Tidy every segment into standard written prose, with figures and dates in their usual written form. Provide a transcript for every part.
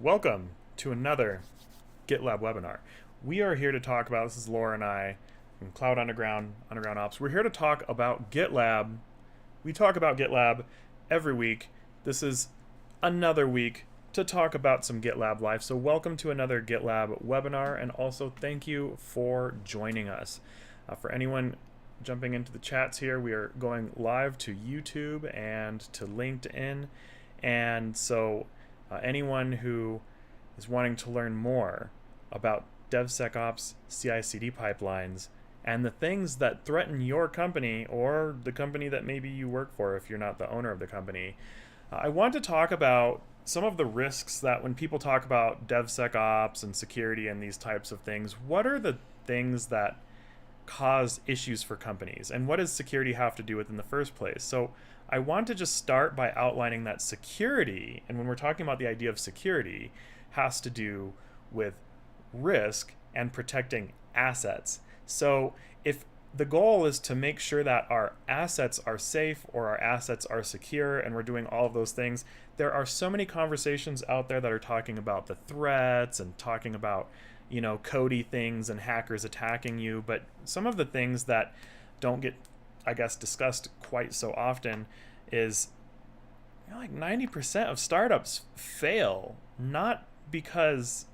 Welcome to another GitLab webinar. We are here to talk about, this is Laura and I from Cloud Underground, Underground Ops. We're here to talk about GitLab. We talk about GitLab every week. This is another week to talk about some GitLab life. So welcome to another GitLab webinar, and also thank you for joining us. For anyone jumping into the chats here, we are going live to YouTube and to LinkedIn, and so anyone who is wanting to learn more about DevSecOps CI/CD pipelines and the things that threaten your company or the company that maybe you work for if you're not the owner of the company, I want to talk about some of the risks that when people talk about DevSecOps and security and these types of things, what are the things that cause issues for companies, and what does security have to do with in the first place? So I want to just start by outlining that security, and when we're talking about the idea of security, has to do with risk and protecting assets. So if the goal is to make sure that our assets are safe or our assets are secure and we're doing all of those things, there are so many conversations out there that are talking about the threats and talking about Cody things and hackers attacking you, but some of the things that don't get, I guess, discussed quite so often is like 90% of startups fail, not because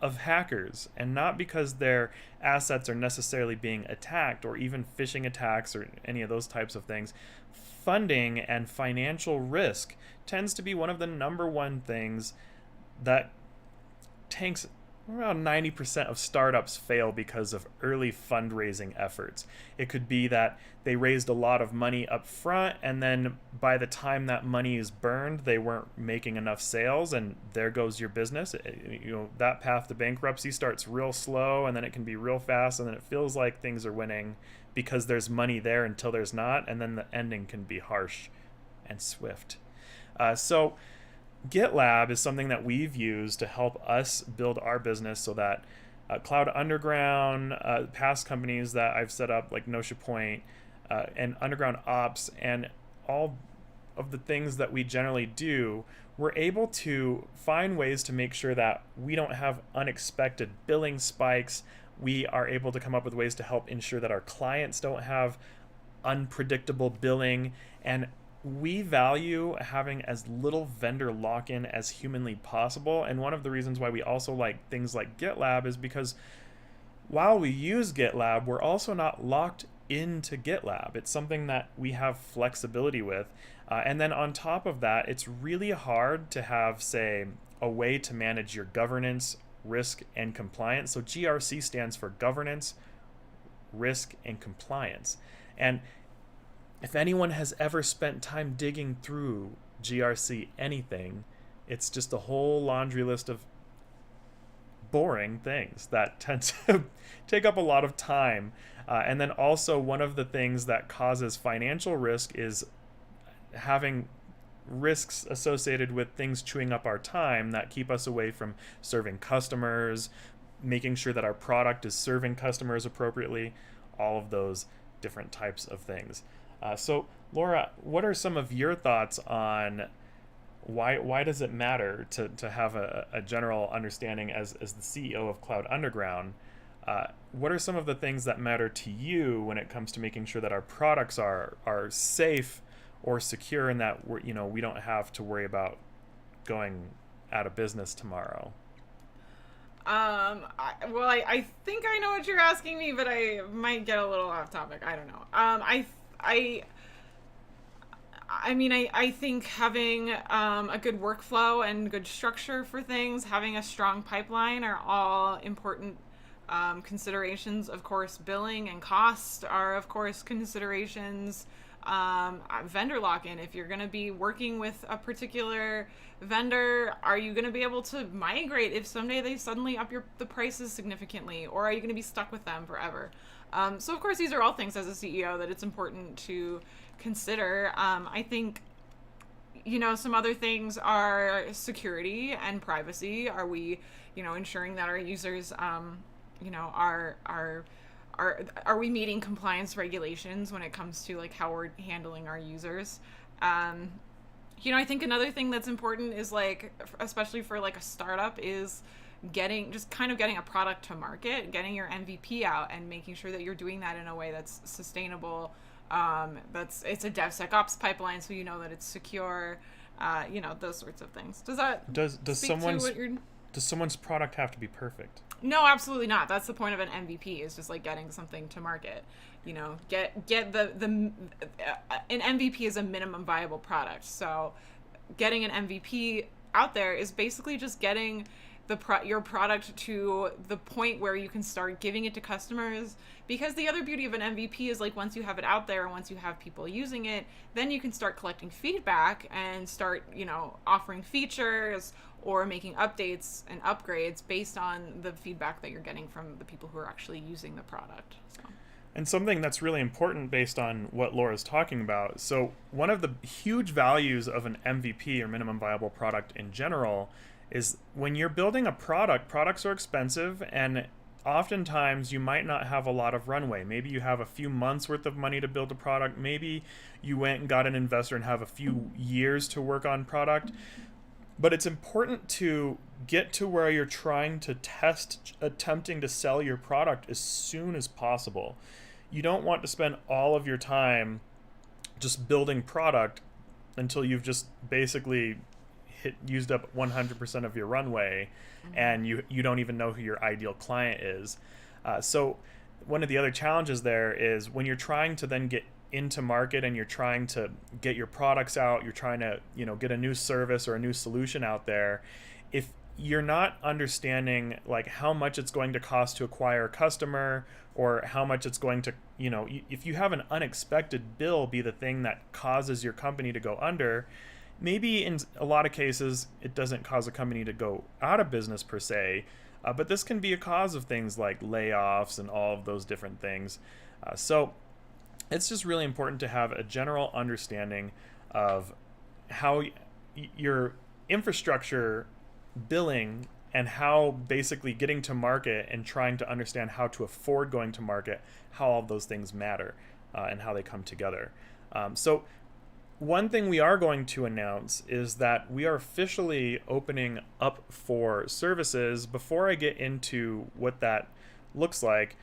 of hackers and not because their assets are necessarily being attacked or even phishing attacks or any of those types of things. Funding and financial risk tends to be one of the number one things that tanks. Around 90% of startups fail because of early fundraising efforts. It could be that they raised a lot of money up front, and then by the time that money is burned, they weren't making enough sales, and there goes your business. That path to bankruptcy starts real slow, and then it can be real fast, and then it feels like things are winning because there's money there until there's not, and then the ending can be harsh and swift. So GitLab is something that we've used to help us build our business so that Cloud Underground, past companies that I've set up like Notia Point, and Underground Ops, and all of the things that we generally do, we're able to find ways to make sure that we don't have unexpected billing spikes. We are able to come up with ways to help ensure that our clients don't have unpredictable billing, and we value having as little vendor lock-in as humanly possible. And one of the reasons why we also like things like GitLab is because while we use GitLab, we're also not locked into GitLab. It's something that we have flexibility with. And then on top of that, it's really hard to have, say, a way to manage your governance, risk, and compliance. So GRC stands for governance, risk, and compliance. And if anyone has ever spent time digging through GRC anything, it's just a whole laundry list of boring things that tend to take up a lot of time. And then also one of the things that causes financial risk is having risks associated with things chewing up our time that keep us away from serving customers, making sure that our product is serving customers appropriately, all of those different types of things. So, Laura, what are some of your thoughts on why does it matter to have a general understanding as the CEO of Cloud Underground? What are some of the things that matter to you when it comes to making sure that our products are safe or secure, and that we don't have to worry about going out of business tomorrow? I think I know what you're asking me, but I might get a little off topic. I don't know. I think having a good workflow and good structure for things, having a strong pipeline are all important considerations. Of course, billing and cost are, of course, considerations. Vendor lock-in. If you're going to be working with a particular vendor, are you going to be able to migrate if someday they suddenly up the prices significantly, or are you going to be stuck with them forever? So of course, these are all things as a CEO that it's important to consider. I think, some other things are security and privacy. Are we, ensuring that our users, are we meeting compliance regulations when it comes to like how we're handling our users? I think another thing that's important is like, especially for like a startup, is getting a product to market, getting your MVP out, and making sure that you're doing that in a way that's sustainable. It's a DevSecOps pipeline, so you know that it's secure. Those sorts of things. Does that Does speak to what you're? does someone's product have to be perfect? No, absolutely not. That's the point of an MVP, is just like getting something to market. Get the an MVP is a minimum viable product. So getting an MVP out there is basically just getting your product to the point where you can start giving it to customers. Because the other beauty of an MVP is, like, once you have it out there and once you have people using it, then you can start collecting feedback and start offering features or making updates and upgrades based on the feedback that you're getting from the people who are actually using the product. So. And something that's really important based on what Laura's talking about. So one of the huge values of an MVP, or minimum viable product in general, is when you're building a product, products are expensive, and oftentimes you might not have a lot of runway. Maybe you have a few months worth of money to build a product. Maybe you went and got an investor and have a few years to work on product. But it's important to get to where you're trying to attempting to sell your product as soon as possible. You don't want to spend all of your time just building product until you've just basically used up 100% of your runway, and you don't even know who your ideal client is. So one of the other challenges there is when you're trying to then get into market and you're trying to get your products out, you're trying to get a new service or a new solution out there, if you're not understanding like how much it's going to cost to acquire a customer, or how much it's going to if you have an unexpected bill be the thing that causes your company to go under. Maybe in a lot of cases it doesn't cause a company to go out of business per se, but this can be a cause of things like layoffs and all of those different things. So it's just really important to have a general understanding of how your infrastructure billing and how basically getting to market and trying to understand how to afford going to market, how all of those things matter and how they come together. So one thing we are going to announce is that we are officially opening up for services. Before I get into what that looks like,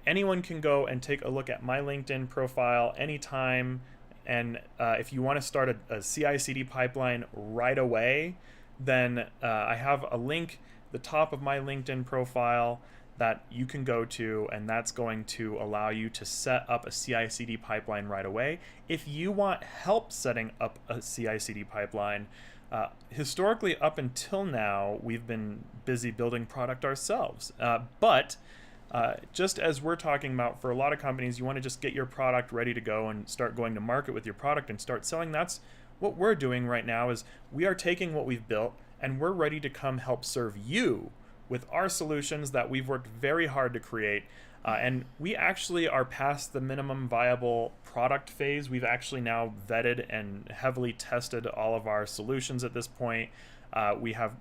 anyone can go and take a look at my LinkedIn profile anytime, and if you want to start a CI/CD pipeline right away, then I have a link at the top of my LinkedIn profile that you can go to, and that's going to allow you to set up a CI/CD pipeline right away. If you want help setting up a CI/CD pipeline, historically up until now, we've been busy building product ourselves, but just as we're talking about for a lot of companies, you want to just get your product ready to go and start going to market with your product and start selling. That's what we're doing right now, is we are taking what we've built and we're ready to come help serve you with our solutions that we've worked very hard to create. And we actually are past the minimum viable product phase. We've actually now vetted and heavily tested all of our solutions at this point. We have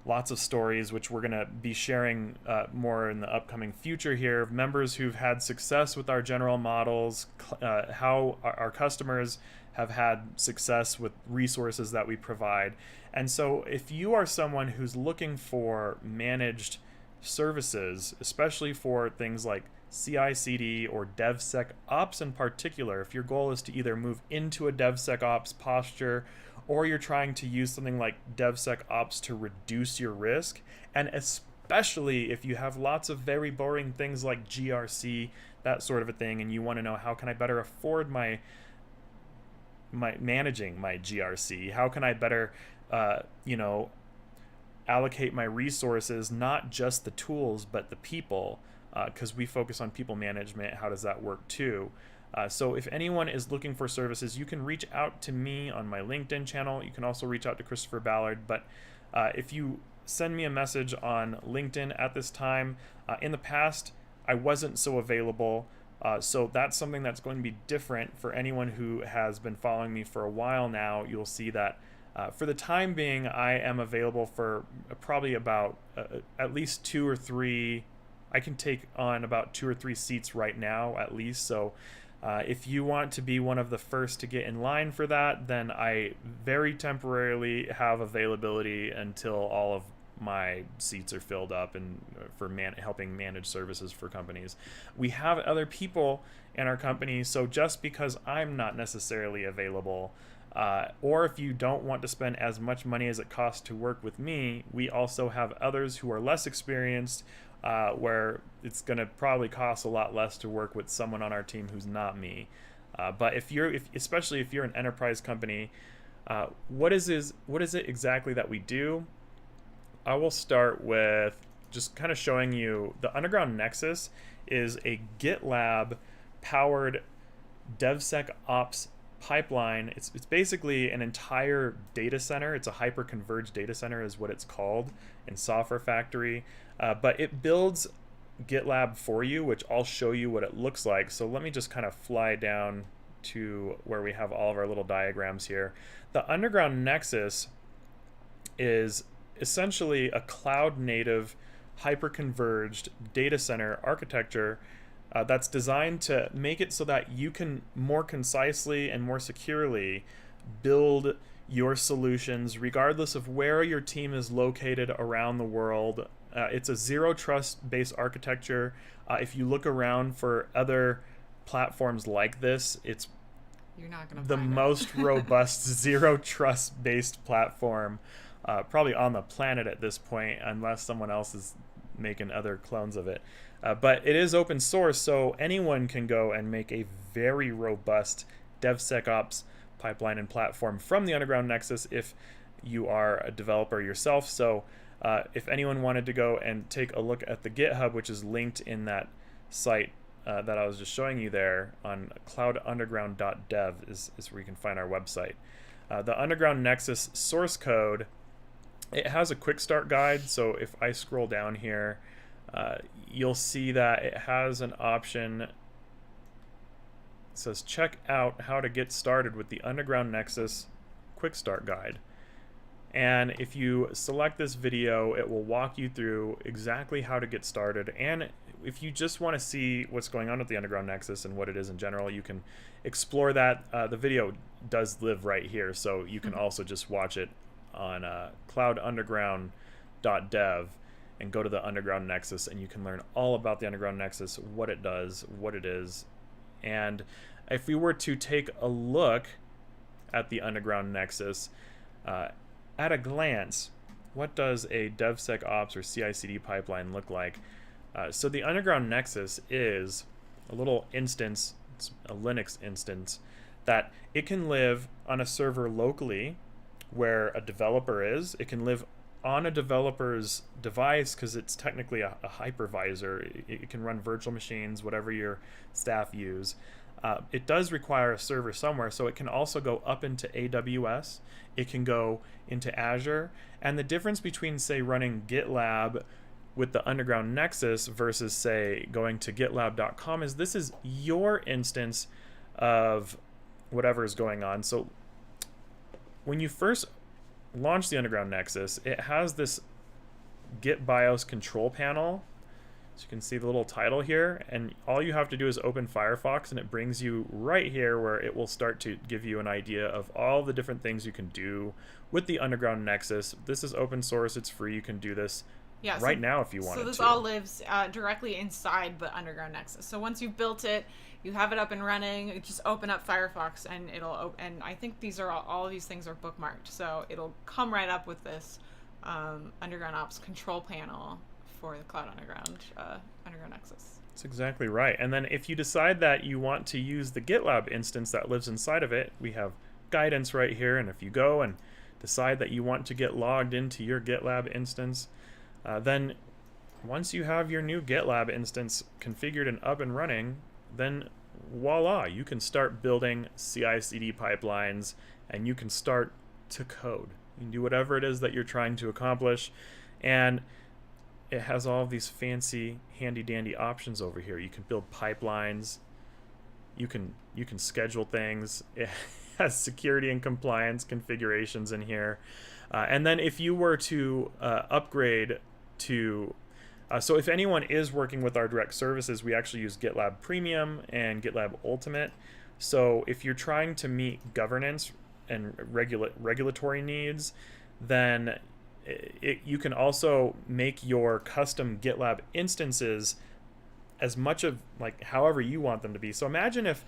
lots of stories, which we're going to be sharing more in the upcoming future here, of members who've had success with our general models, how our customers have had success with resources that we provide. And so if you are someone who's looking for managed services, especially for things like CI/CD or DevSecOps in particular, if your goal is to either move into a DevSecOps posture, or you're trying to use something like DevSecOps to reduce your risk, and especially if you have lots of very boring things like GRC, that sort of a thing, and you want to know how can I better afford my managing my GRC, how can I better allocate my resources, not just the tools but the people, because we focus on people management. How does that work too? So if anyone is looking for services, you can reach out to me on my LinkedIn channel. You can also reach out to Christopher Ballard. But if you send me a message on LinkedIn at this time, in the past, I wasn't so available. So that's something that's going to be different for anyone who has been following me for a while now. You'll see that for the time being, I am available for probably about at least 2 or 3. I can take on about 2 or 3 seats right now, at least. So If you want to be one of the first to get in line for that, then I very temporarily have availability until all of my seats are filled up and for helping manage services for companies. We have other people in our company, so just because I'm not necessarily available, or if you don't want to spend as much money as it costs to work with me, we also have others who are less experienced, where it's going to probably cost a lot less to work with someone on our team who's not me. But especially if you're an enterprise company, what is it exactly that we do? I will start with just kind of showing you the Underground Nexus is a GitLab powered DevSecOps pipeline. It's basically an entire data center. It's a hyper-converged data center is what it's called in Software Factory. But it builds GitLab for you, which I'll show you what it looks like. So let me just kind of fly down to where we have all of our little diagrams here. The Underground Nexus is essentially a cloud-native, hyper-converged data center architecture that's designed to make it so that you can more concisely and more securely build your solutions regardless of where your team is located around the world. It's a zero trust based architecture. If you look around for other platforms like this, it's You're not gonna the find most robust zero trust based platform probably on the planet at this point, unless someone else is making other clones of it. But it is open source, so anyone can go and make a very robust DevSecOps pipeline and platform from the Underground Nexus if you are a developer yourself. So if anyone wanted to go and take a look at the GitHub, which is linked in that site that I was just showing you there on cloudunderground.dev is where you can find our website. The Underground Nexus source code, it has a quick start guide. So if I scroll down here, you'll see that it has an option. It says check out how to get started with the Underground Nexus quick start guide. And if you select this video, it will walk you through exactly how to get started. And if you just want to see what's going on with the Underground Nexus and what it is in general, you can explore that. The video does live right here, so you can also just watch it on cloudunderground.dev and go to the Underground Nexus, and you can learn all about the Underground Nexus, what it does, what it is. And if we were to take a look at the Underground Nexus, at a glance, what does a DevSecOps or CI/CD pipeline look like? So the Underground Nexus is a little instance, it's a Linux instance, that it can live on a server locally where a developer is. It can live on a developer's device because it's technically a hypervisor. It can run virtual machines, whatever your staff use. It does require a server somewhere, so it can also go up into AWS. It can go into Azure. And the difference between, say, running GitLab with the Underground Nexus versus, say, going to gitlab.com is this is your instance of whatever is going on. So when you first launch the Underground Nexus, it has this Git BIOS control panel. So you can see the little title here, and all you have to do is open Firefox, and it brings you right here where it will start to give you an idea of all the different things you can do with the Underground Nexus. This is open source, it's free, you can do this right now if you wanted to. So this all lives directly inside the Underground Nexus. So once you've built it, you have it up and running, you just open up Firefox and it'll and I think these are all of these things are bookmarked, so it'll come right up with this Underground Ops control panel for the Cloud Underground Nexus. That's exactly right. And then if you decide that you want to use the GitLab instance that lives inside of it, we have guidance right here. And if you go and decide that you want to get logged into your GitLab instance, then once you have your new GitLab instance configured and up and running, then voila, you can start building CI/CD pipelines and you can start to code. You can do whatever it is that you're trying to accomplish. And it has all of these fancy handy dandy options over here. You can build pipelines, you can schedule things. It has security and compliance configurations in here, and then if you were to upgrade to So if anyone is working with our direct services, we actually use GitLab Premium and GitLab Ultimate. So if you're trying to meet governance and regulatory needs, then you can also make your custom GitLab instances as much of like however you want them to be. So imagine if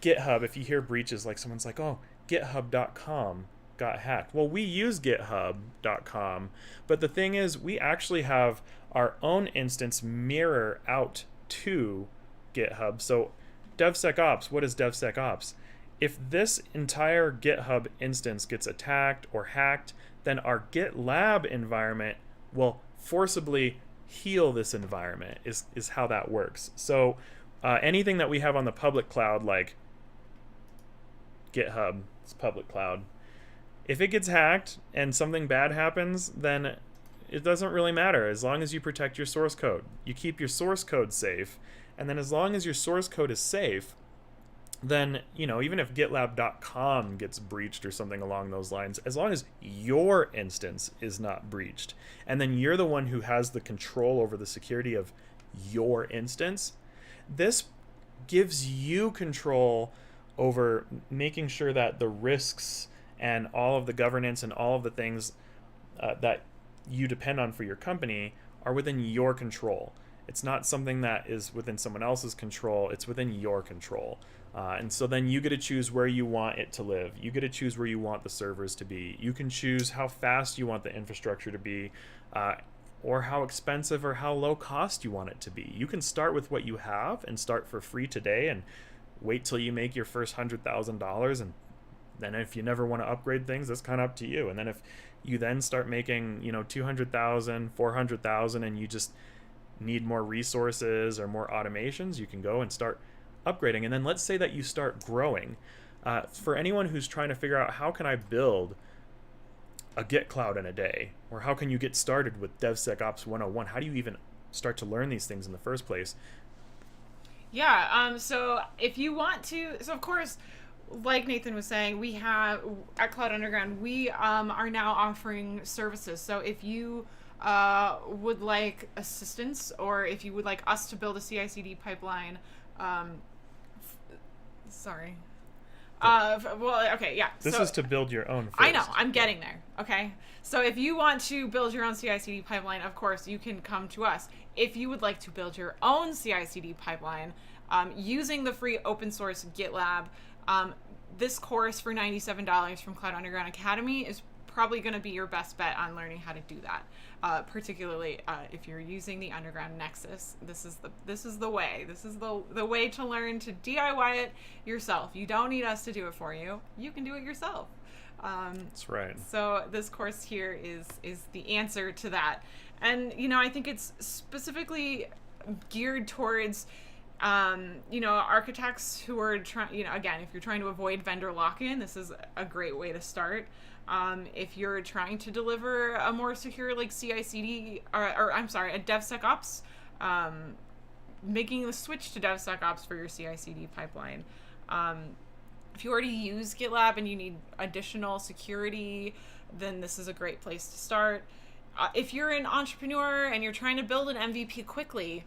GitHub, if you hear breaches, like someone's like, oh, github.com got hacked. Well, we use github.com, but the thing is, we actually have our own instance mirror out to GitHub. So DevSecOps, what is DevSecOps? If this entire GitHub instance gets attacked or hacked, then our GitLab environment will forcibly heal this environment, is how that works. So anything that we have on the public cloud, like GitHub, it's public cloud, if it gets hacked and something bad happens, then it doesn't really matter as long as you protect your source code. You keep your source code safe, and then as long as your source code is safe, then, you know, even if GitLab.com gets breached or something along those lines, as long as your instance is not breached, and then you're the one who has the control over the security of your instance, this gives you control over making sure that the risks and all of the governance and all of the things that you depend on for your company are within your control. It's not something that is within someone else's control, it's within your control. And so then you get to choose where you want it to live. You get to choose where you want the servers to be. You can choose how fast you want the infrastructure to be, or how expensive or how low cost you want it to be. You can start with what you have and start for free today and wait till you make your first $100,000, and then if you never want to upgrade things, that's kind of up to you. And then if you then start making, you know, 200,000, 400,000, and you just need more resources or more automations, you can go and start upgrading. And then let's say that you start growing. For anyone who's trying to figure out how can I build a Git cloud in a day, or how can you get started with DevSecOps 101? How do you even start to learn these things in the first place? Yeah, so if you want to, so of course, like Nathan was saying, we have at Cloud Underground, we are now offering services. So if you would like assistance, or if you would like us to build a CI/CD pipeline, sorry. Well, okay, yeah. This is to build your own first. I know, I'm getting there, okay? So if you want to build your own CI/CD pipeline, of course, you can come to us. If you would like to build your own CI/CD pipeline using the free open source GitLab, this course for $97 from Cloud Underground Academy is probably going to be your best bet on learning how to do that. Particularly if you're using the Underground Nexus, this is the way. This is the way to learn to DIY it yourself. You don't need us to do it for you. You can do it yourself. That's right. So this course here is the answer to that, and you know, I think it's specifically geared towards architects who are trying, again, if you're trying to avoid vendor lock-in, this is a great way to start. If you're trying to deliver a more secure, like CI/CD, or I'm sorry, a DevSecOps, making the switch to DevSecOps for your CI/CD pipeline. If you already use GitLab and you need additional security, then this is a great place to start. If you're an entrepreneur and you're trying to build an MVP quickly,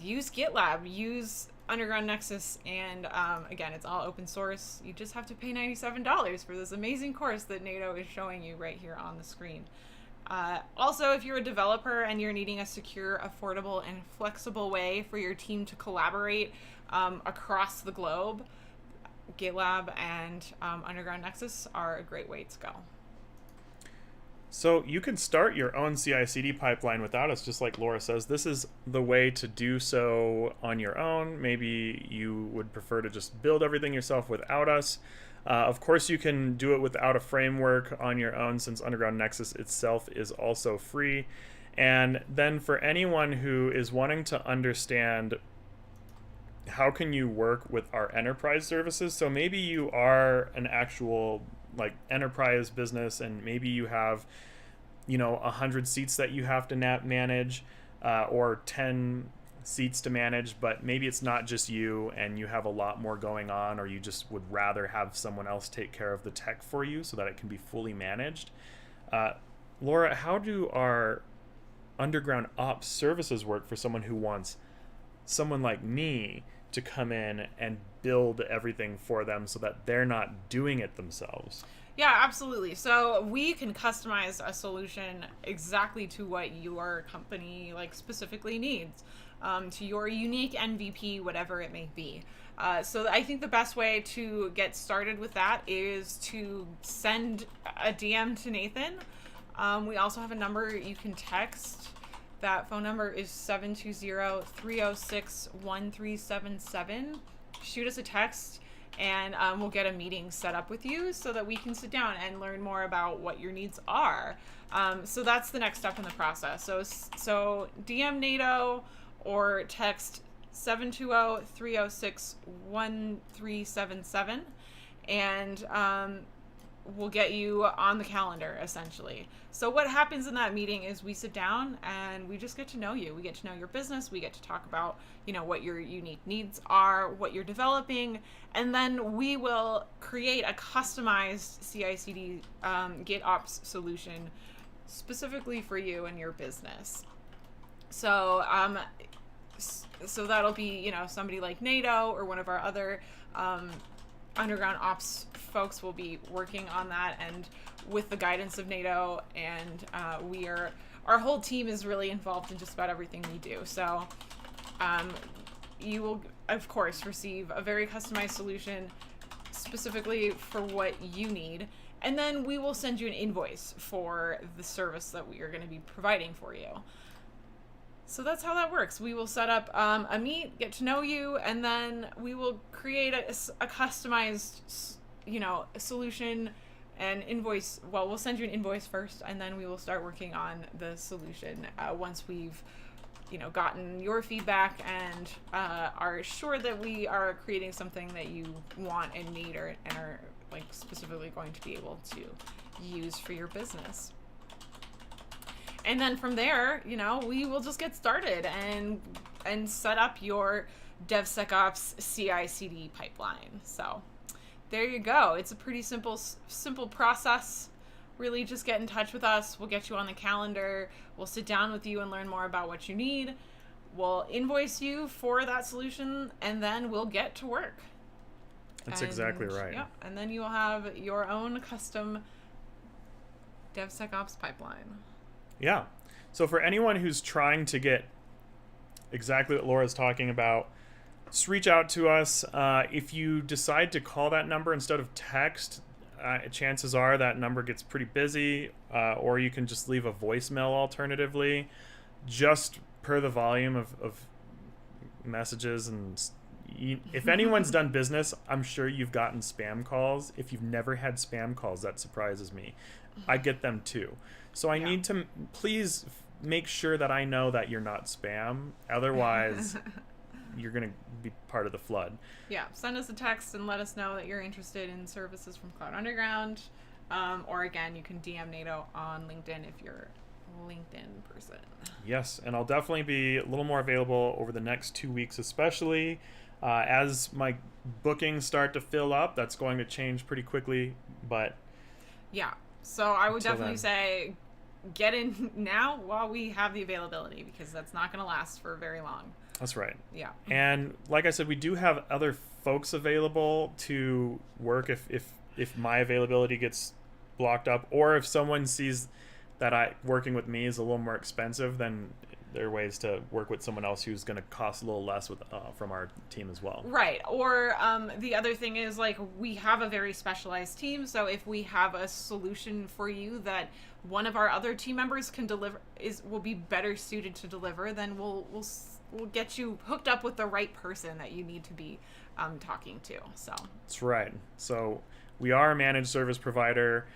use GitLab, use Underground Nexus, and again, it's all open source. You just have to pay $97 for this amazing course that NATO is showing you right here on the screen. Also, if you're a developer and you're needing a secure, affordable, and flexible way for your team to collaborate across the globe, GitLab and Underground Nexus are a great way to go. So you can start your own CI/CD pipeline without us, just like Laura says. This is the way to do so on your own. Maybe you would prefer to just build everything yourself without us. Of course, you can do it without a framework on your own, since Underground Nexus itself is also free. And then for anyone who is wanting to understand how can you work with our enterprise services, so maybe you are an actual like enterprise business, and maybe you have 100 seats that you have to manage, or 10 seats to manage, but maybe it's not just you and you have a lot more going on, or you just would rather have someone else take care of the tech for you so that it can be fully managed. Laura, how do our underground ops services work for someone who wants someone like me to come in and build everything for them so that they're not doing it themselves? Yeah, absolutely. So we can customize a solution exactly to what your company like specifically needs, to your unique MVP, whatever it may be. So I think the best way to get started with that is to send a DM to Nathan. We also have a number you can text. That phone number is 720-306-1377. Shoot us a text, and we'll get a meeting set up with you so that we can sit down and learn more about what your needs are. So that's the next step in the process. So DM NATO or text 720-306-1377, and we'll get you on the calendar, essentially. So what happens in that meeting is we sit down and we just get to know you. We get to know your business. We get to talk about, what your unique needs are, what you're developing, and then we will create a customized CICD GitOps solution specifically for you and your business. So that'll be, somebody like NATO or one of our other underground ops folks will be working on that, and with the guidance of NATO, and our whole team is really involved in just about everything we do. So you will, of course, receive a very customized solution specifically for what you need, and then we will send you an invoice for the service that we are going to be providing for you. So that's how that works. We will set up a meet, get to know you, and then we will create a customized, solution and invoice. Well, we'll send you an invoice first, and then we will start working on the solution once we've, gotten your feedback and are sure that we are creating something that you want and need, and are like specifically going to be able to use for your business. And then from there, we will just get started and set up your DevSecOps CI/CD pipeline. So there you go. It's a pretty simple process. Really just get in touch with us. We'll get you on the calendar. We'll sit down with you and learn more about what you need. We'll invoice you for that solution, and then we'll get to work. That's exactly right. Yeah, and then you will have your own custom DevSecOps pipeline. Yeah. So for anyone who's trying to get exactly what Laura's talking about, just reach out to us. If you decide to call that number instead of text, chances are that number gets pretty busy, or you can just leave a voicemail alternatively, just per the volume of messages. And if anyone's done business, I'm sure you've gotten spam calls. If you've never had spam calls, that surprises me. I get them too. So I need to please make sure that I know that you're not spam. Otherwise, you're going to be part of the flood. Yeah. Send us a text and let us know that you're interested in services from Cloud Underground. Or again, you can DM NATO on LinkedIn if you're a LinkedIn person. Yes. And I'll definitely be a little more available over the next 2 weeks, especially as my bookings start to fill up. That's going to change pretty quickly, but yeah. So I would definitely say get in now while we have the availability, because that's not going to last for very long. That's right. Yeah. And like I said, we do have other folks available to work if my availability gets blocked up, or if someone sees that working with me is a little more expensive, then there are ways to work with someone else who's going to cost a little less from our team as well. Right. Or the other thing is, like, we have a very specialized team. So if we have a solution for you that one of our other team members can deliver, will be better suited to deliver, then we'll get you hooked up with the right person that you need to be talking to. So that's right. So we are a managed service provider.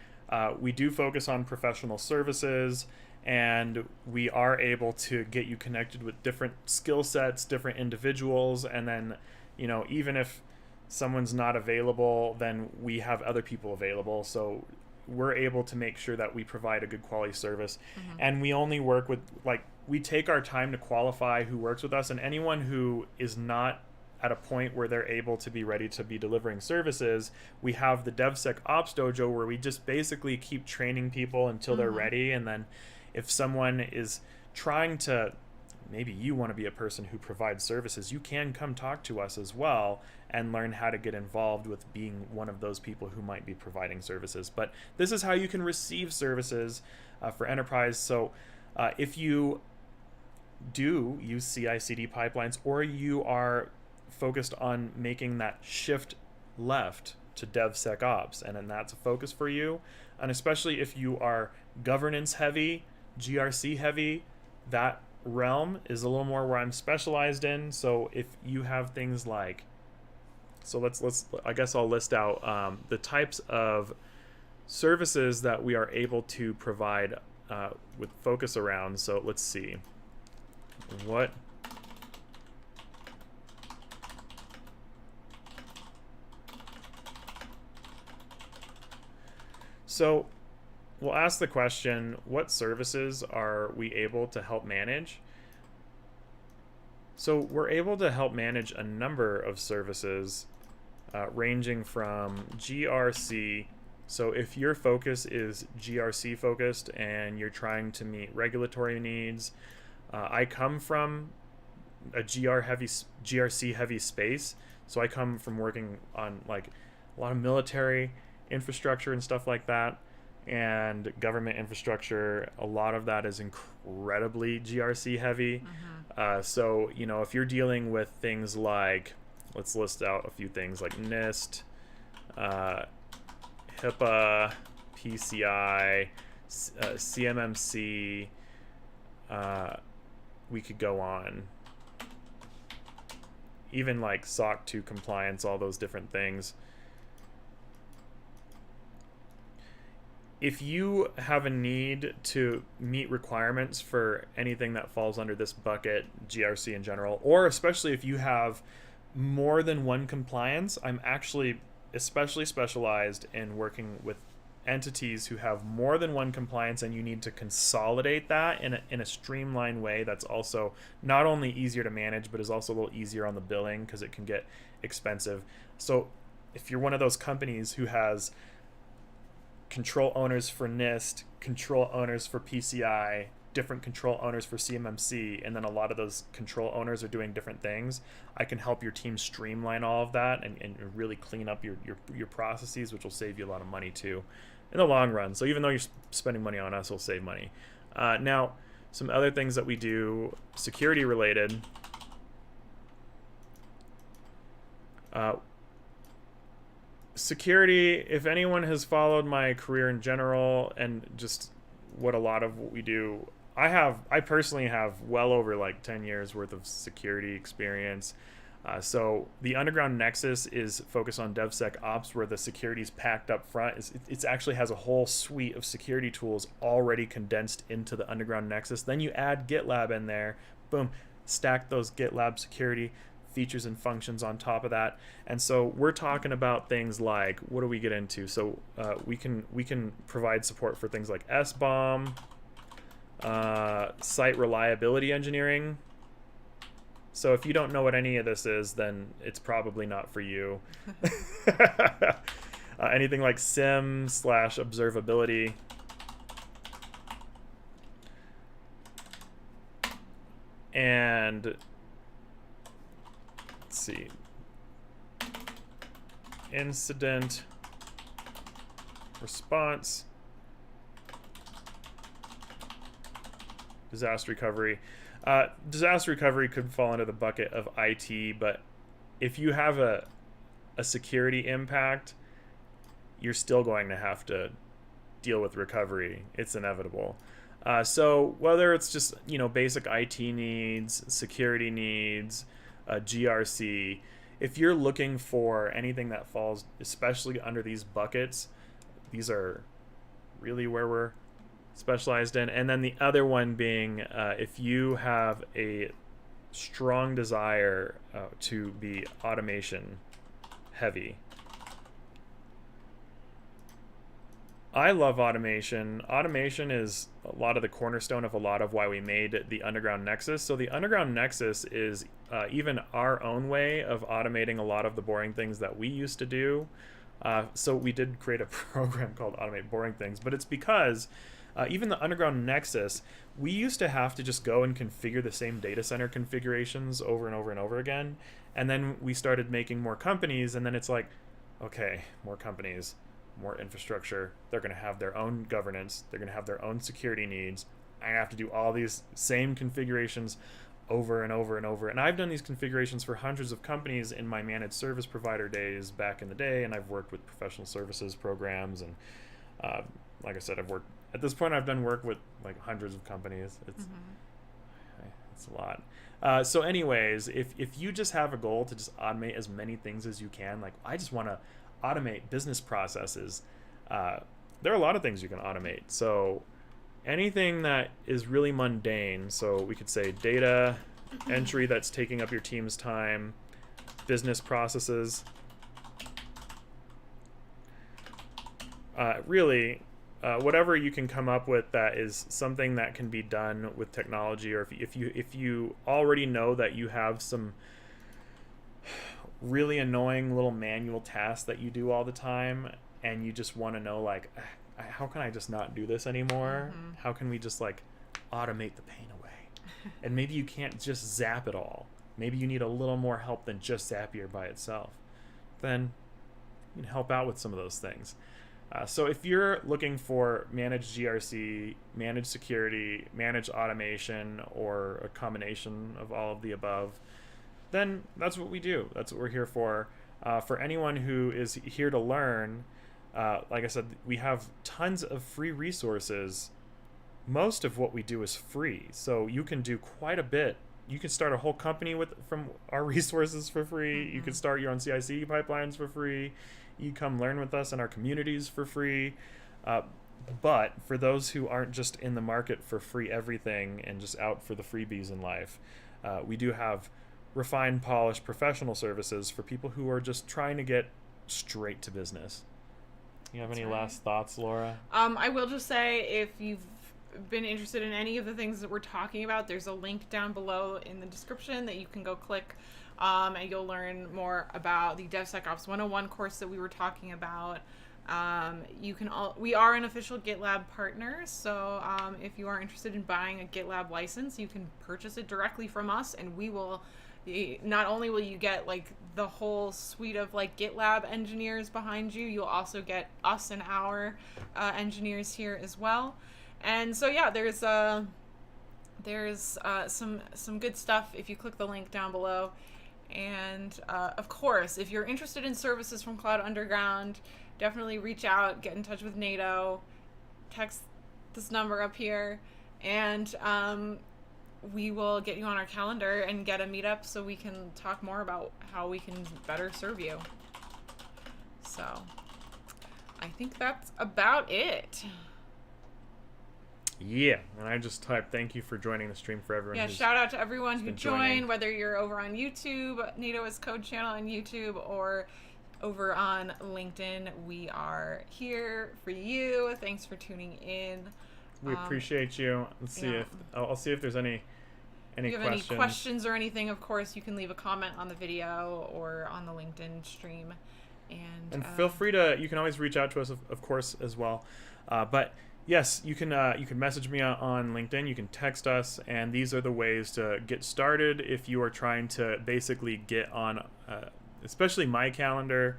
We do focus on professional services, and we are able to get you connected with different skill sets, different individuals, and then, even if someone's not available, then we have other people available. So we're able to make sure that we provide a good quality service. Mm-hmm. And we only work with, we take our time to qualify who works with us, and anyone who is not at a point where they're able to be ready to be delivering services, we have the DevSecOps dojo where we just basically keep training people until they're ready. And then if someone is trying to, maybe you want to be a person who provides services, you can come talk to us as well and learn how to get involved with being one of those people who might be providing services. But this is how you can receive services for enterprise. So if you do use CI/CD pipelines, or you are focused on making that shift left to DevSecOps, and then that's a focus for you, and especially if you are governance heavy, GRC heavy, that realm is a little more where I'm specialized in. So if you have things like, so let's I guess I'll list out the types of services that we are able to provide with focus around. So let's see what so we'll ask the question, what services are we able to help manage? So we're able to help manage a number of services ranging from GRC. So if your focus is GRC focused and you're trying to meet regulatory needs, I come from a GRC heavy space. So I come from working on like a lot of military infrastructure and stuff like that, and government infrastructure. A lot of that is incredibly GRC heavy. So, you know, if you're dealing with things like, let's list out a few things like NIST, HIPAA, PCI, CMMC, we could go on. Even like SOC 2 compliance, all those different things. If you have a need to meet requirements for anything that falls under this bucket, GRC in general, or especially if you have more than one compliance, I'm actually especially specialized in working with entities who have more than one compliance, and you need to consolidate that in a streamlined way that's also not only easier to manage, but is also a little easier on the billing because it can get expensive. So if you're one of those companies who has control owners for NIST, control owners for PCI, different control owners for CMMC, and then a lot of those control owners are doing different things, I can help your team streamline all of that and really clean up your processes, which will save you a lot of money too in the long run. So even though you're spending money on us, it'll save money. Now, some other things that we do, security related. Security, if anyone has followed my career in general and just what a lot of what we do, I personally have well over like 10 years worth of security experience. So the Underground Nexus is focused on DevSecOps, where the security is packed up front. It actually has a whole suite of security tools already condensed into the Underground Nexus. Then you add GitLab in there, boom, stack those GitLab security features and functions on top of that. And so we're talking about things like, what do we get into? So we can provide support for things like SBOM, site reliability engineering. So if you don't know what any of this is, then it's probably not for you. Anything like SIM/observability. And let's see, incident response, disaster recovery. Disaster recovery could fall into the bucket of IT, but if you have a security impact, you're still going to have to deal with recovery. It's inevitable. So whether it's just, you know, basic IT needs, security needs, GRC, if you're looking for anything that falls especially under these buckets, these are really where we're specialized in. And then the other one being, if you have a strong desire to be automation heavy. I love automation. Automation is a lot of the cornerstone of a lot of why we made the Underground Nexus. So the Underground Nexus is even our own way of automating a lot of the boring things that we used to do. So we did create a program called Automate Boring Things, but it's because even the underground nexus, we used to have to just go and configure the same data center configurations over and over and over again. And then we started making more companies, and then it's like, okay, more companies, more infrastructure. They're going to have their own governance. They're going to have their own security needs. I have to do all these same configurations over and over and over. And I've done these configurations for hundreds of companies in my managed service provider days back in the day, and I've worked with professional services programs, and like I said, at this point I've done work with like hundreds of companies. It's a lot. So anyways, if you just have a goal to just automate as many things as you can, like I just want to automate business processes, there are a lot of things you can automate. So anything that is really mundane, so we could say data entry that's taking up your team's time, business processes, really whatever you can come up with that is something that can be done with technology, or if you already know that you have some really annoying little manual tasks that you do all the time, and you just want to know, like, how can I just not do this anymore? How can we just like automate the pain away? And maybe you can't just zap it all. Maybe you need a little more help than just Zapier by itself. Then you can help out with some of those things. So if you're looking for managed GRC, managed security, managed automation, or a combination of all of the above, then that's what we do. That's what we're here for. For anyone who is here to learn, like I said, we have tons of free resources. Most of what we do is free, so you can do quite a bit. You can start a whole company from our resources for free. You can start your own CICD pipelines for free. You come learn with us in our communities for free. But for those who aren't just in the market for free everything and just out for the freebies in life, we do have refined, polished professional services for people who are just trying to get straight to business. You have any last thoughts, Laura? I will just say, if you've been interested in any of the things that we're talking about, there's a link down below in the description that you can go click, and you'll learn more about the DevSecOps 101 course that we were talking about. We are an official GitLab partner, so if you are interested in buying a GitLab license, you can purchase it directly from us, and we will. Not only will you get like the whole suite of like GitLab engineers behind you, you'll also get us and our engineers here as well. And so yeah, there's some good stuff if you click the link down below. And of course, if you're interested in services from Cloud Underground, definitely reach out, get in touch with NATO, text this number up here, and we will get you on our calendar and get a meetup so we can talk more about how we can better serve you. So I think that's about it. Yeah, and I just typed thank you for joining the stream for everyone. Yeah, shout out to everyone who joined, whether you're over on YouTube, NATO is Code channel on YouTube, or over on LinkedIn. We are here for you. Thanks for tuning in. We appreciate you. Let's see if I'll see if there's any if you have any questions or anything. Of course, you can leave a comment on the video or on the LinkedIn stream, and feel free to. You can always reach out to us, of course, as well. But yes, you can message me on LinkedIn. You can text us, and these are the ways to get started if you are trying to basically get on, especially my calendar.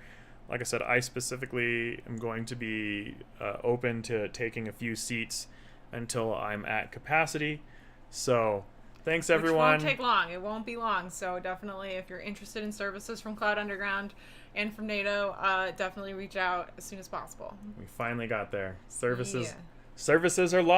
Like I said, I specifically am going to be open to taking a few seats until I'm at capacity. So thanks, everyone. Which won't take long. It won't be long. So definitely, if you're interested in services from Cloud Underground and from NATO, definitely reach out as soon as possible. We finally got there. Services are long.